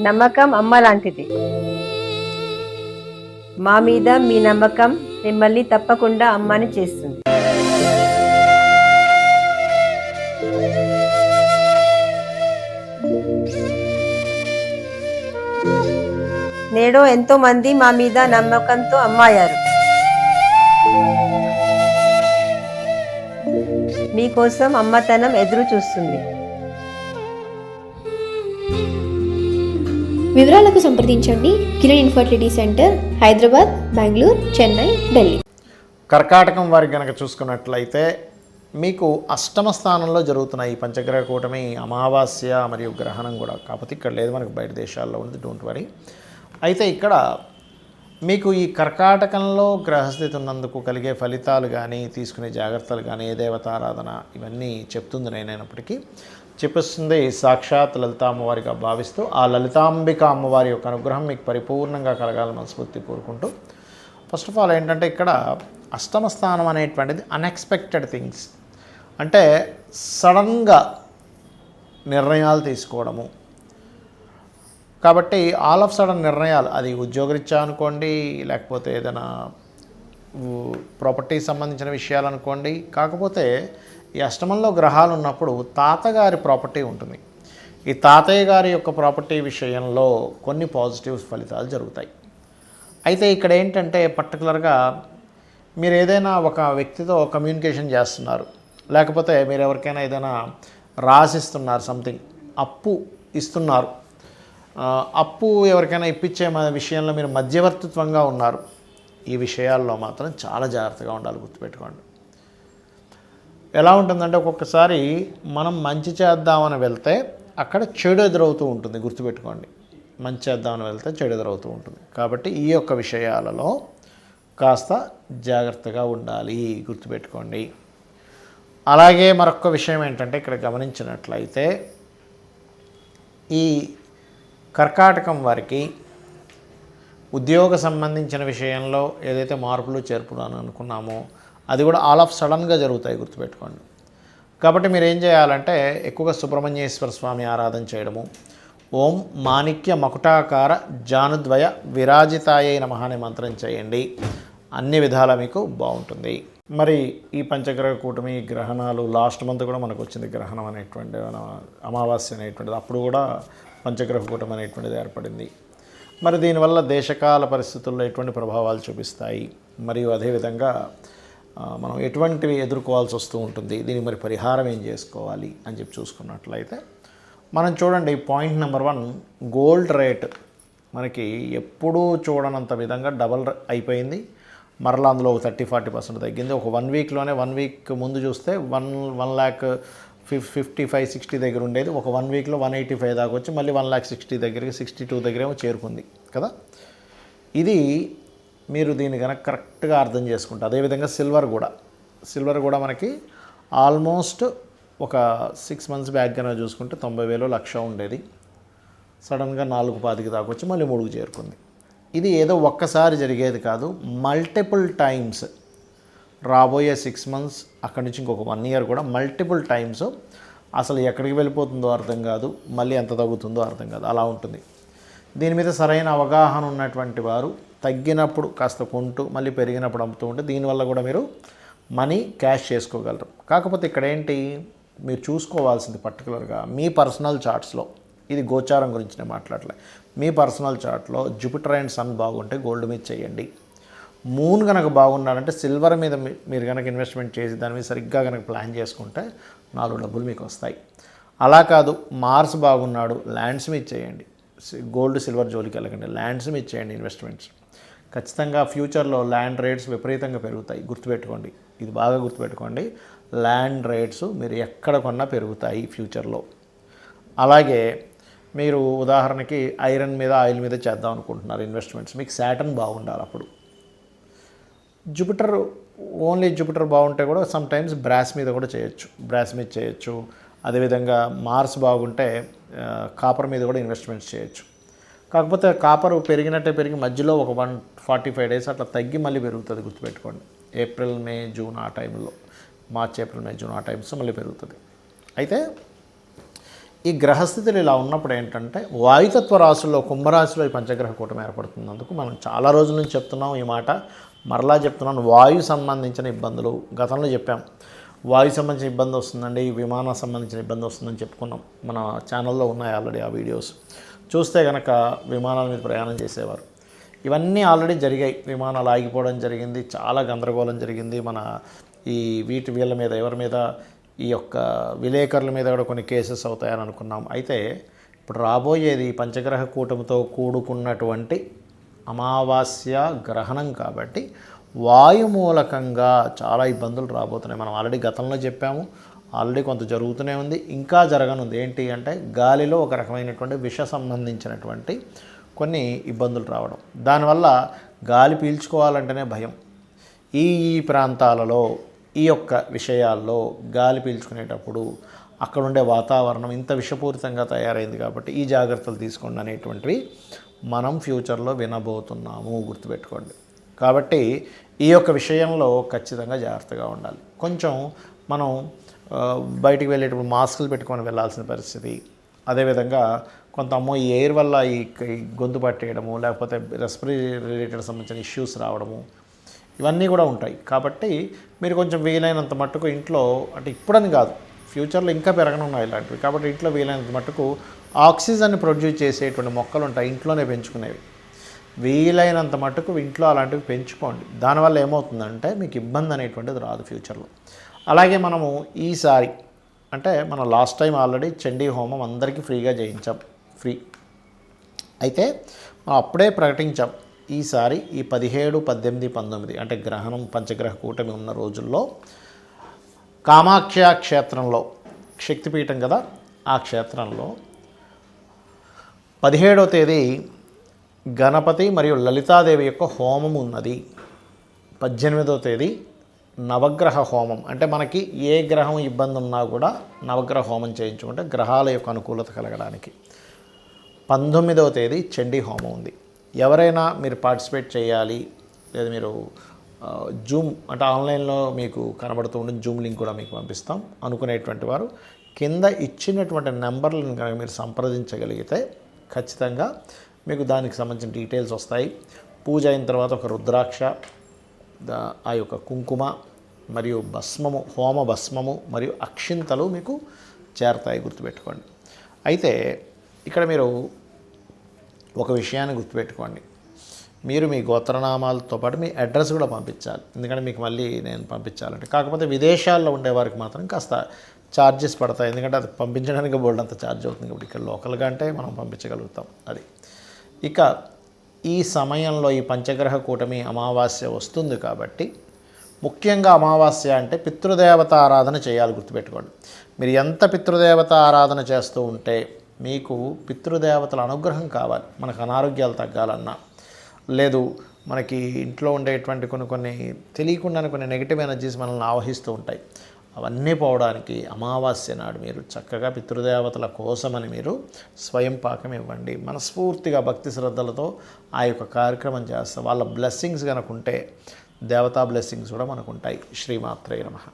నమ్మకం అమ్మ లాంటిది. మా మీద మీ నమ్మకం మిమ్మల్ని తప్పకుండా అమ్మని చేస్తుంది. నేడు ఎంతో మంది మా మీద నమ్మకంతో అమ్మాయారు. మీకోసం అమ్మతనం ఎదురు చూస్తుంది. వివరాలకు సంప్రదించండి. Kiran infertility centre, Hyderabad, Bengaluru, Chennai, Delhi. కర్కాటకం వారికి కనుక చూసుకున్నట్లయితే మీకు అష్టమ స్థానంలో జరుగుతున్నాయి ఈ పంచగ్రహ కూటమి, అమావాస్య మరియు గ్రహణం కూడా. కాకపోతే ఇక్కడ లేదు, మనకు బయట దేశాల్లో ఉంది, డోంట్ వరీ. అయితే ఇక్కడ మీకు ఈ కర్కాటకంలో గ్రహస్థితి ఉన్నందుకు కలిగే ఫలితాలు కానీ, తీసుకునే జాగ్రత్తలు కానీ, ఏ దేవతారాధన ఇవన్నీ చెప్తుంది నేనైనప్పటికీ, చెప్పిస్తుంది సాక్షాత్ లలితా అమ్మవారిగా భావిస్తూ ఆ లలితాంబిక అమ్మవారి యొక్క అనుగ్రహం మీకు పరిపూర్ణంగా కలగాలని మనస్ఫూర్తి కోరుకుంటూ, ఫస్ట్ ఆఫ్ ఆల్ ఏంటంటే ఇక్కడ అష్టమ స్థానం అనేటువంటిది అన్ఎక్స్పెక్టెడ్ థింగ్స్, అంటే సడన్గా నిర్ణయాలు తీసుకోవడము. కాబట్టి ఆల్ ఆఫ్ సడన్ నిర్ణయాలు, అది ఉద్యోగరీత్యా అనుకోండి, లేకపోతే ఏదైనా ప్రాపర్టీకి సంబంధించిన విషయాలు అనుకోండి. కాకపోతే ఈ అష్టమంలో గ్రహాలు ఉన్నప్పుడు తాతగారి ప్రాపర్టీ ఉంటుంది. ఈ తాతయ్య గారి యొక్క ప్రాపర్టీ విషయంలో కొన్ని పాజిటివ్ ఫలితాలు జరుగుతాయి. అయితే ఇక్కడ ఏంటంటే పర్టికులర్గా మీరు ఏదైనా ఒక వ్యక్తితో కమ్యూనికేషన్ చేస్తున్నారు, లేకపోతే మీరు ఎవరికైనా ఏదైనా రాసిస్తున్నారు, సంథింగ్ అప్పు ఇస్తున్నారు, అప్పు ఎవరికైనా ఇప్పించే విషయంలో మీరు మధ్యవర్తిత్వంగా ఉన్నారు. ఈ విషయాల్లో మాత్రం చాలా జాగ్రత్తగా ఉండాలి, గుర్తుపెట్టుకోండి. ఎలా ఉంటుందంటే ఒక్కొక్కసారి మనం మంచి చేద్దామని వెళ్తే అక్కడ చెడు ఎదురవుతూ ఉంటుంది, గుర్తుపెట్టుకోండి. మంచి చేద్దామని వెళ్తే చెడు ఎదురవుతూ ఉంటుంది. కాబట్టి ఈ యొక్క విషయాలలో కాస్త జాగ్రత్తగా ఉండాలి, గుర్తుపెట్టుకోండి. అలాగే మరొక విషయం ఏంటంటే ఇక్కడ గమనించినట్లయితే ఈ కర్కాటకం వారికి ఉద్యోగ సంబంధించిన విషయంలో ఏదైతే మార్పులు చేర్పులు అని అనుకున్నామో అది కూడా ఆల్ ఆఫ్ సడన్గా జరుగుతాయి, గుర్తుపెట్టుకోండి. కాబట్టి మీరు ఏం చేయాలంటే ఎక్కువగా సుబ్రహ్మణ్యేశ్వర స్వామి ఆరాధన చేయడము, ఓం మాణిక్య మకుటాకార జానుద్వయ విరాజితాయై నమః అనే మంత్రం చేయండి. అన్ని విధాలా మీకు బాగుంటుంది. మరి ఈ పంచగ్రహ కూటమి గ్రహణాలు లాస్ట్ మంత్ కూడా మనకు వచ్చింది, గ్రహణం అనేటువంటి అమావాస్య అనేటువంటిది, అప్పుడు కూడా పంచగ్రహ కూటమి అనేటువంటిది ఏర్పడింది. మరి దీనివల్ల దేశకాల పరిస్థితుల్లో ఎటువంటి ప్రభావాలు చూపిస్తాయి, మరియు అదేవిధంగా మనం ఎటువంటివి ఎదుర్కోవాల్సి వస్తూ ఉంటుంది, దీనికి మరి పరిహారం ఏం చేసుకోవాలి అని చెప్పి చూసుకున్నట్లయితే మనం చూడండి, పాయింట్ నెంబర్ 1, గోల్డ్ రేట్ మనకి ఎప్పుడూ చూడనంత విధంగా డబల్ అయిపోయింది. మరలా అందులో ఒక 30-40% తగ్గింది. ఒక 1 వీక్లోనే, 1 వీక్ ముందు చూస్తే 1,55,60 దగ్గర ఉండేది, ఒక 1 వీక్లో 185 దాకా వచ్చి మళ్ళీ 1,60,000 దగ్గరికి, 62 దగ్గరేమో చేరుకుంది కదా. ఇది మీరు దీన్ని కనుక కరెక్ట్గా అర్థం చేసుకుంటే, అదేవిధంగా సిల్వర్ కూడా మనకి ఆల్మోస్ట్ ఒక 6 మంత్స్ బ్యాక్ కనుక చూసుకుంటే 90,000 లక్ష ఉండేది, సడన్గా 4,25 దాకా వచ్చి మళ్ళీ 3కు చేరుకుంది. ఇది ఏదో ఒక్కసారి జరిగేది కాదు, మల్టిపుల్ టైమ్స్ రాబోయే 6 మంత్స్ అక్కడి నుంచి ఇంకొక 1 ఇయర్ కూడా మల్టిపుల్ టైమ్స్ అసలు ఎక్కడికి వెళ్ళిపోతుందో అర్థం కాదు, మళ్ళీ ఎంత తగ్గుతుందో అర్థం కాదు, అలా ఉంటుంది. దీని మీద సరైన అవగాహన ఉన్నటువంటి వారు తగ్గినప్పుడు కాస్త కొంటూ మళ్ళీ పెరిగినప్పుడు అమ్ముతూ ఉంటే దీనివల్ల కూడా మీరు మనీ క్యాష్ చేసుకోగలరు. కాకపోతే ఇక్కడ ఏంటి మీరు చూసుకోవాల్సింది పర్టికులర్గా మీ పర్సనల్ చార్ట్స్లో, ఇది గోచారం గురించి నేను మాట్లాడలే, మీ పర్సనల్ చార్ట్లో జూపిటర్ అండ్ సన్ బాగుంటే గోల్డ్ మీద చేయండి. మూన్ కనుక బాగున్నాడంటే సిల్వర్ మీద మీరు కనుక ఇన్వెస్ట్మెంట్ చేసి దాని మీద సరిగ్గా కనుక ప్లాన్ చేసుకుంటే 4 డబ్బులు మీకు వస్తాయి. అలా కాదు, మార్స్ బాగున్నాడు, ల్యాండ్స్ మీద చేయండి, గోల్డ్ సిల్వర్ జోలికి వెళ్ళకండి, ల్యాండ్స్ మీద చేయండి ఇన్వెస్ట్మెంట్స్. ఖచ్చితంగా ఫ్యూచర్లో ల్యాండ్ రేట్స్ విపరీతంగా పెరుగుతాయి, గుర్తుపెట్టుకోండి, ఇది బాగా గుర్తుపెట్టుకోండి. ల్యాండ్ రేట్స్ మీరు ఎక్కడ కొన్నా పెరుగుతాయి ఫ్యూచర్లో. అలాగే మీరు ఉదాహరణకి ఐరన్ మీద, ఆయిల్ మీద చేద్దాం అనుకుంటున్నారు ఇన్వెస్ట్మెంట్స్, మీకు సాటర్న్ బాగుండాలి. అప్పుడు జూపిటర్ బాగుంటే కూడా సమ్ టైమ్స్ బ్రాస్ మీద కూడా చేయొచ్చు, బ్రాస్ మీద చేయొచ్చు. అదేవిధంగా మార్స్ బాగుంటే కాపర్ మీద కూడా ఇన్వెస్ట్మెంట్స్ చేయొచ్చు. కాకపోతే కాపర్ పెరిగినట్టే పెరిగి మధ్యలో ఒక 145 days అట్లా తగ్గి మళ్ళీ పెరుగుతుంది, గుర్తుపెట్టుకోండి. ఏప్రిల్ మే జూన్ ఆ టైంలో, మార్చ్ ఏప్రిల్ మే జూన్ ఆ టైమ్స్లో మళ్ళీ పెరుగుతుంది. అయితే ఈ గ్రహస్థితులు ఇలా ఉన్నప్పుడు ఏంటంటే వాయుతత్వ రాశుల్లో కుంభరాశిలో ఈ పంచగ్రహ కూటమి ఏర్పడుతున్నందుకు మనం చాలా రోజుల నుంచి చెప్తున్నాం ఈ మాట, మరలా చెప్తున్నాను. వాయు సంబంధించిన ఇబ్బందులు గతంలో చెప్పాం. వాయు సంబంధించిన ఇబ్బంది వస్తుందండి, విమానం సంబంధించిన ఇబ్బంది వస్తుందని చెప్పుకున్నాం. మన ఛానల్లో ఉన్నాయి ఆల్రెడీ ఆ వీడియోస్. చూస్తే కనుక విమానాల మీద ప్రయాణం చేసేవారు. ఇవన్నీ ఆల్రెడీ జరిగాయి. విమానాలు ఆగిపోవడం జరిగింది, చాలా గందరగోళం జరిగింది. మన ఈ వీళ్ళ మీద ఎవరి మీద, ఈ యొక్క విలేకరుల మీద కూడా కొన్ని కేసెస్ అవుతాయని అనుకున్నాం. అయితే ఇప్పుడు రాబోయేది పంచగ్రహ కూటమితో కూడుకున్నటువంటి అమావాస్య గ్రహణం కాబట్టి వాయు మూలకంగా చాలా ఇబ్బందులు రాబోతున్నాయి. మనం ఆల్రెడీ గతంలో చెప్పాము, ఆల్రెడీ కొంత జరుగుతూనే ఉంది, ఇంకా జరగనుంది. ఏంటి అంటే గాలిలో ఒక రకమైనటువంటి విష సంబంధించినటువంటి కొన్ని ఇబ్బందులు రావడం, దానివల్ల గాలి పీల్చుకోవాలంటేనే భయం. ఈ ప్రాంతాలలో ఈ యొక్క విషయాల్లో గాలి పీల్చుకునేటప్పుడు అక్కడ ఉండే వాతావరణం ఇంత విషపూరితంగా తయారైంది కాబట్టి ఈ జాగ్రత్తలు తీసుకోండి అనేటువంటివి మనం ఫ్యూచర్లో వినబోతున్నాము, గుర్తుపెట్టుకోండి. కాబట్టి ఈ యొక్క విషయంలో ఖచ్చితంగా జాగ్రత్తగా ఉండాలి. కొంచెం మనం బయటికి వెళ్ళేటప్పుడు మాస్కులు పెట్టుకొని వెళ్ళాల్సిన పరిస్థితి, అదేవిధంగా కొంత ఈ ఎయిర్ వల్ల ఈ గొంతు పట్టేయడము, లేకపోతే రెస్పిరేటరీ రిలేటెడ్ సంబంధించిన ఇష్యూస్ రావడము, ఇవన్నీ కూడా ఉంటాయి. కాబట్టి మీరు కొంచెం వీలైనంత మట్టుకు ఇంట్లో, అంటే ఇప్పుడని కాదు, ఫ్యూచర్లో ఇంకా పెరగనున్నాయి ఇలాంటివి. కాబట్టి ఇంట్లో వీలైనంత మట్టుకు ఆక్సిజన్ ప్రొడ్యూస్ చేసేటువంటి మొక్కలు ఉంటాయి ఇంట్లోనే పెంచుకునేవి, వీలైనంత మట్టుకు ఇంట్లో అలాంటివి పెంచుకోండి. దానివల్ల ఏమవుతుందంటే మీకు ఇబ్బంది అనేటువంటిది రాదు ఫ్యూచర్లో. అలాగే మనము ఈసారి అంటే మనం లాస్ట్ టైం ఆల్రెడీ చండీ హోమం అందరికీ ఫ్రీగా చేయించాం, ఫ్రీ. అయితే మనం అప్పుడే ప్రకటించాం, ఈసారి ఈ 17, 18, 19 అంటే గ్రహణం పంచగ్రహ కూటమి ఉన్న రోజుల్లో కామాఖ్య క్షేత్రంలో, శక్తిపీఠం కదా ఆ క్షేత్రంలో 17వ తేదీ గణపతి మరియు లలితాదేవి యొక్క హోమం ఉన్నది. 18వ తేదీ నవగ్రహ హోమం, అంటే మనకి ఏ గ్రహం ఇబ్బంది ఉన్నా కూడా నవగ్రహ హోమం చేయించుకుంటే గ్రహాల యొక్క అనుకూలత కలగడానికి. 19వ తేదీ చండీ హోమం ఉంది. ఎవరైనా మీరు పార్టిసిపేట్ చేయాలి, లేదా మీరు జూమ్ అంటే ఆన్లైన్లో మీకు కనబడుతూ ఉండే జూమ్ లింక్ కూడా మీకు పంపిస్తాం అనుకునేటువంటి వారు కింద ఇచ్చినటువంటి నెంబర్లను కనుక మీరు సంప్రదించగలిగితే ఖచ్చితంగా మీకు దానికి సంబంధించిన డీటెయిల్స్ వస్తాయి. పూజ అయిన తర్వాత ఒక రుద్రాక్ష, ఆ యొక్క కుంకుమ మరియు భస్మము, హోమ భస్మము మరియు అక్షింతలు మీకు చేరతాయి, గుర్తుపెట్టుకోండి. అయితే ఇక్కడ మీరు ఒక విషయాన్ని గుర్తుపెట్టుకోండి, మీరు మీ గోత్రనామాలతో పాటు మీ అడ్రస్ కూడా పంపించాలి. ఎందుకంటే మీకు మళ్ళీ నేను పంపించాలంటే, కాకపోతే విదేశాల్లో ఉండేవారికి మాత్రం కాస్త ఛార్జెస్ పడతాయి, ఎందుకంటే అది పంపించడానికి బోల్డ్ అంత ఛార్జ్ అవుతుంది. కాబట్టి ఇక్కడ లోకల్గా అంటే మనం పంపించగలుగుతాం. అది ఇక ఈ సమయంలో ఈ పంచగ్రహ కూటమి అమావాస్య వస్తుంది కాబట్టి ముఖ్యంగా అమావాస్య అంటే పితృదేవత ఆరాధన చేయాలి, గుర్తుపెట్టుకోండి. మీరు ఎంత పితృదేవత ఆరాధన చేస్తూ ఉంటే మీకు పితృదేవతల అనుగ్రహం కావాలి. మనకు అనారోగ్యాలు తగ్గాలన్నా, లేదు మనకి ఇంట్లో ఉండేటువంటి కొన్ని తెలియకుండానే కొన్ని నెగిటివ్ ఎనర్జీస్ మనల్ని ఆవహిస్తూ ఉంటాయి, అవన్నీ పోవడానికి అమావాస్య నాడు మీరు చక్కగా పితృదేవతల కోసమని మీరు స్వయం పాకం ఇవ్వండి. మనస్ఫూర్తిగా భక్తి శ్రద్ధలతో ఆ యొక్క కార్యక్రమం చేస్తే వాళ్ళ బ్లెస్సింగ్స్ కనుక ఉంటే దేవతా బ్లెస్సింగ్స్ కూడా మనకు ఉంటాయి. శ్రీమాత్రే నమః.